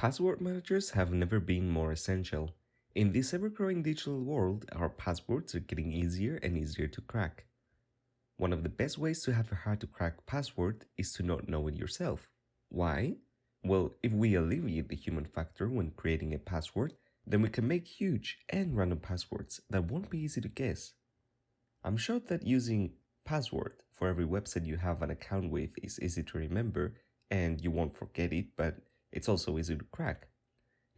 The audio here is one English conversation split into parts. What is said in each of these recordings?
Password managers have never been more essential. In this ever-growing digital world, our passwords are getting easier and easier to crack. One of the best ways to have a hard-to-crack password is to not know it yourself. Why? Well, if we alleviate the human factor when creating a password, then we can make huge and random passwords that won't be easy to guess. I'm sure that using password for every website you have an account with is easy to remember and you won't forget it, but it's also easy to crack.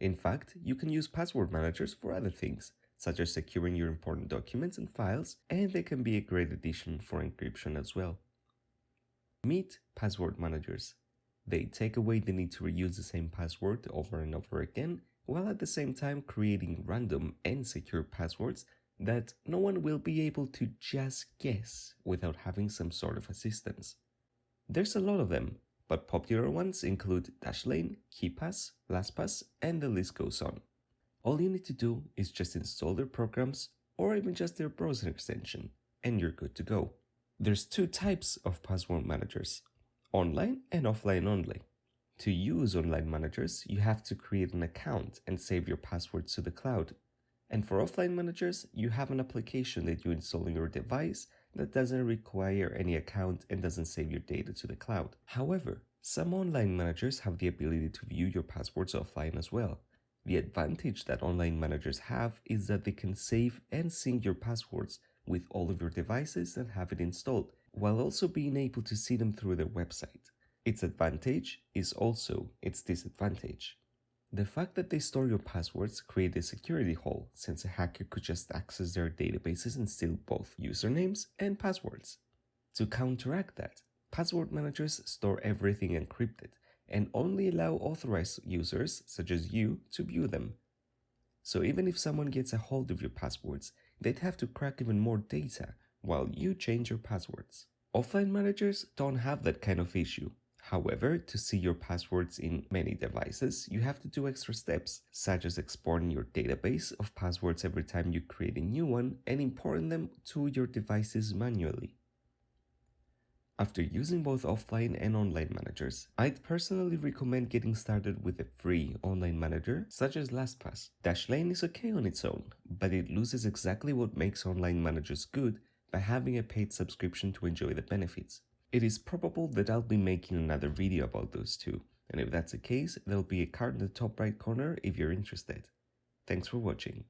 In fact, you can use password managers for other things, such as securing your important documents and files, and they can be a great addition for encryption as well. Meet password managers. They take away the need to reuse the same password over and over again, while at the same time creating random and secure passwords that no one will be able to just guess without having some sort of assistance. There's a lot of them, but popular ones include Dashlane, KeePass, LastPass, and the list goes on. All you need to do is just install their programs or even just their browser extension, and you're good to go. There's two types of password managers, online and offline only. To use online managers, you have to create an account and save your passwords to the cloud. And for offline managers, you have an application that you install on your device that doesn't require any account and doesn't save your data to the cloud. However, some online managers have the ability to view your passwords offline as well. The advantage that online managers have is that they can save and sync your passwords with all of your devices that have it installed, while also being able to see them through their website. Its advantage is also its disadvantage. The fact that they store your passwords creates a security hole, since a hacker could just access their databases and steal both usernames and passwords. To counteract that, password managers store everything encrypted and only allow authorized users, such as you, to view them. So even if someone gets a hold of your passwords, they'd have to crack even more data while you change your passwords. Offline managers don't have that kind of issue. However, to see your passwords in many devices, you have to do extra steps, such as exporting your database of passwords every time you create a new one and importing them to your devices manually. After using both offline and online managers, I'd personally recommend getting started with a free online manager such as LastPass. Dashlane is okay on its own, but it loses exactly what makes online managers good by having a paid subscription to enjoy the benefits. It is probable that I'll be making another video about those two, and if that's the case, there'll be a card in the top right corner if you're interested. Thanks for watching.